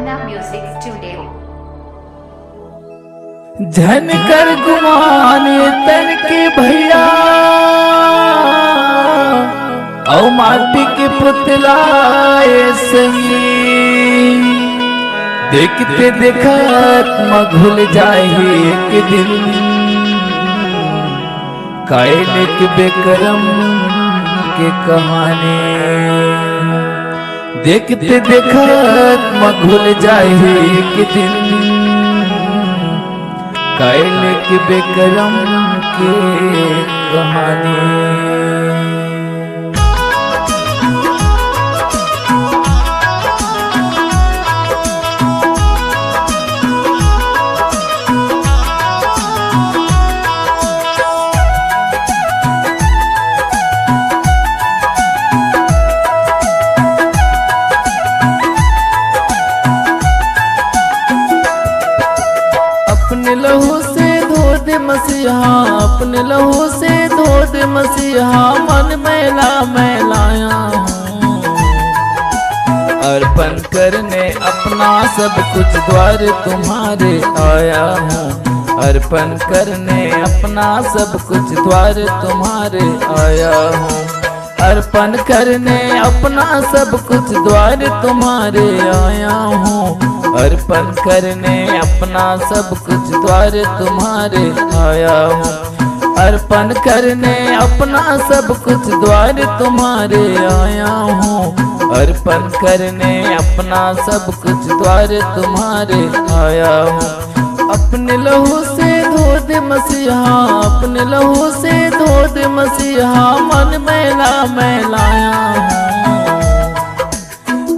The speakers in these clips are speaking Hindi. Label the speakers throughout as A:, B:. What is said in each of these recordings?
A: Archana Music Studio।
B: झन कर गुमाने तन के भैया औ माटी के पुतलाए संगी देखते देखत मघुल जाए एक दिन कायने के बेकरम के कहानी देखते देखत मघुल जाए एक दिन कायने के बेकरम के कहानी। अपने लहू से धो दे मसीहा, अपने लहू से धो दे मसीहा, मन मैला मैलाया हूँ अर्पण करने अपना सब कुछ द्वार तुम्हारे आया हूँ। अर्पण करने अपना सब कुछ द्वार तुम्हारे आया हूँ। अर्पण करने अपना सब कुछ द्वार तुम्हारे आया हूँ। अर्पण करने अपना सब कुछ द्वार तुम्हारे आया हूँ। अर्पण करने अपना सब कुछ द्वार तुम्हारे आया हूँ। अर्पण करने अपना सब कुछ द्वार तुम्हारे आया हूँ। अपने लहू से धो दे मसीहा, अपने लहू से धो दे मसीहा, मन मैला मैलाया हूँ।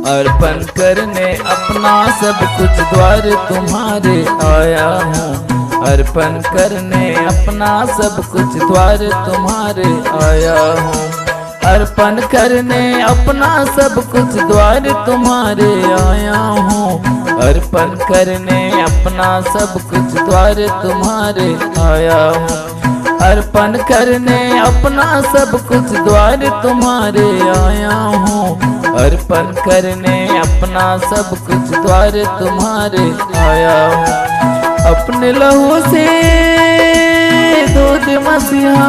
B: अर्पण करने अपना सब कुछ द्वार तुम्हारे आया हूँ। अर्पण करने अपना सब कुछ द्वार तुम्हारे आया हूँ। अर्पण करने अपना सब कुछ द्वार तुम्हारे आया हूँ। अर्पण करने अपना सब कुछ द्वार तुम्हारे आया हूँ। अर्पण करने अपना सब कुछ द्वार तुम्हारे आया हूँ। अर्पण करने अपना सब कुछ द्वार तुम्हारे आया हूँ। अपने लहू से धो दे मसीहा,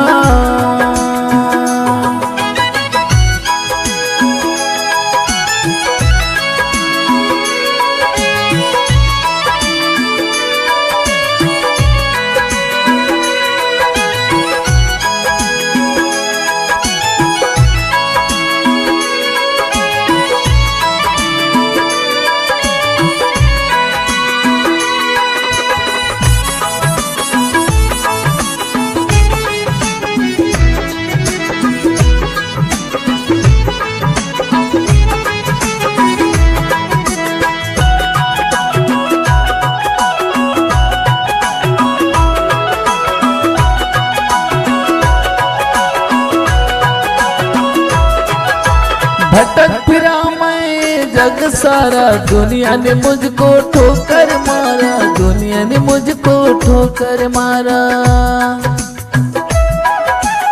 B: भटक फिरा मैं जग सारा, दुनिया ने मुझको ठोकर मारा, दुनिया ने मुझको ठोकर मारा।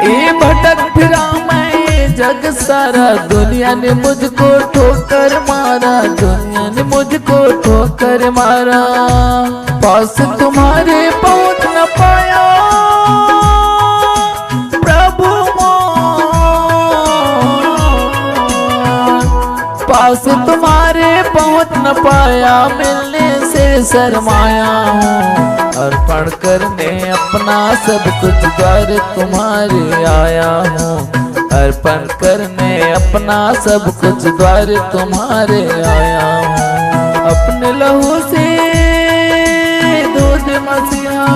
B: ये भटक फिरा मैं जग सारा, दुनिया ने मुझको ठोकर मारा, दुनिया ने मुझको ठोकर मारा। पास तुम्हारे पहुँच न पाया पास तुम्हारे पहुँच न पाया, मिलने से शर्माया हूँ। अर्पण करने अपना सब कुछ द्वार तुम्हारे आया हूँ। अर्पण करने अपना सब कुछ द्वार तुम्हारे आया हूँ। अपने लहू से धो दे मसीहा,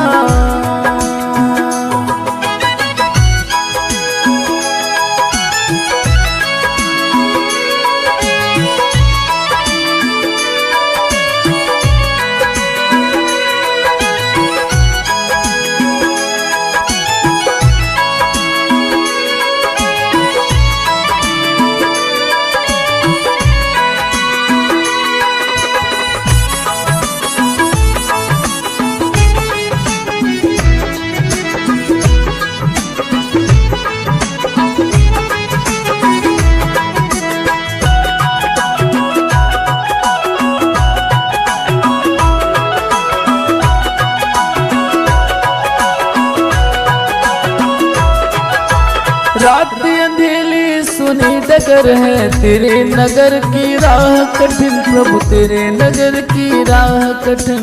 B: डगर है तेरे नगर की राह कठिन, प्रभु तेरे नगर की राह कठिन।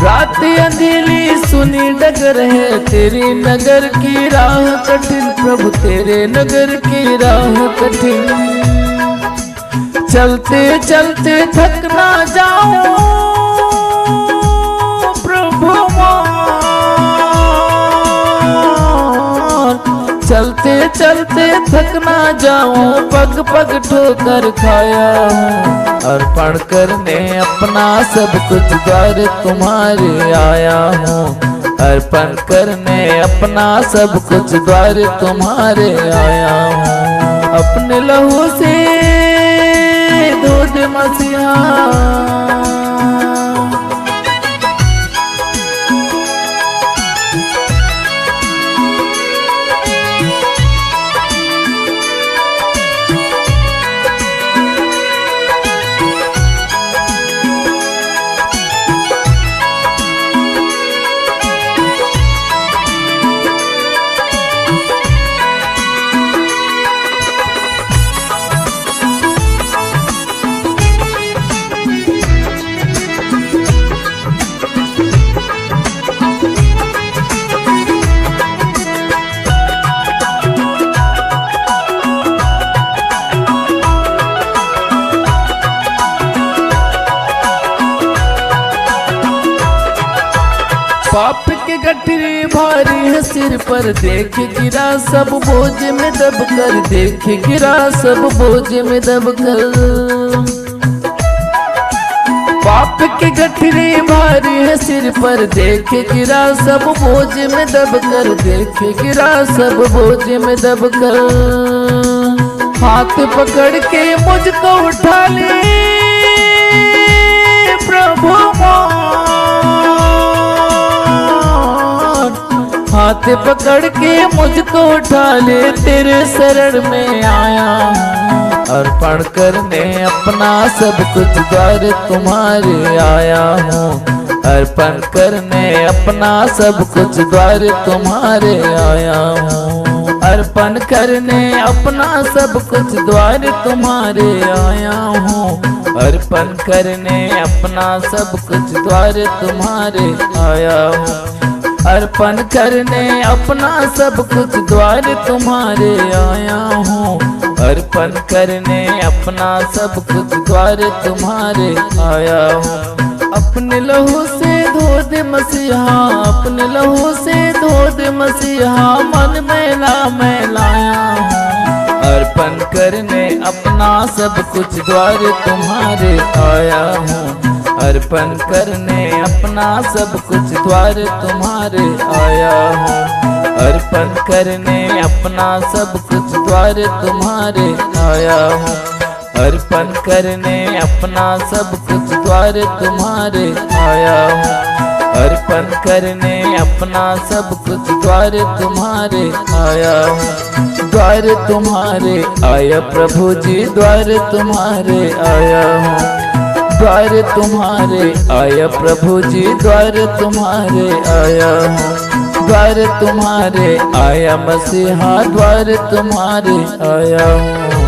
B: रात अंधेरी सुनी डगर है तेरे नगर की राह कठिन, प्रभु तेरे नगर की राह कठिन। चलते चलते थक ना जाऊं प्रभु चलते चलते थक ना जाऊं, पग पग ठोकर खाया हूँ। अर्पण करने अपना सब कुछ द्वार तुम्हारे आया हूँ। अर्पण करने अपना सब कुछ द्वार तुम्हारे आया हूँ। अपने लहू से धो दे मसीहा, पाप के गठरी भारी है सिर पर, देख गिरा सब बोझ में दबकर, देख गिरा सब बोझ में दबकर। पाप के गठरी भारी है सिर पर, देख गिरा सब बोझ में दबकर, देख गिरा सब बोझ में दबकर। हाथ पकड़ के मुझको उठा ले प्रभु, हाथ पकड़ के मुझको उठा ले, तेरे शरण में आया हूँ। अर्पण करने अपना सब कुछ द्वार तुम्हारे आया हूँ। अर्पण करने अपना सब कुछ द्वार तुम्हारे आया हूँ। अर्पण करने अपना सब कुछ द्वार तुम्हारे आया हूँ। अर्पण करने अपना सब कुछ द्वार तुम्हारे आया हूँ। अर्पण करने अपना सब कुछ द्वार तुम्हारे आया हूँ। अर्पण करने अपना सब कुछ द्वार तुम्हारे आया हूँ। अपने लहू से धो दे मसीहा, अपने लहू से धो दे मसीहा, मन मैला मैं लाया हूँ। अर्पण करने अपना सब कुछ द्वार तुम्हारे आया हूँ। अर्पण करने अपना सब कुछ द्वार तुम्हारे आया हूँ। अर्पण करने अपना सब कुछ द्वार तुम्हारे आया हूँ। अर्पण करने अपना सब कुछ द्वार तुम्हारे आया हूँ। अर्पण करने अपना सब कुछ द्वार तुम्हारे आया हूँ। द्वार तुम्हारे आया प्रभु जी, द्वार तुम्हारे आया हूँ। द्वार तुम्हारे आया प्रभु जी, द्वार तुम्हारे आया हूँ। द्वार तुम्हारे आया मसीहा, द्वार तुम्हारे आया हूँ।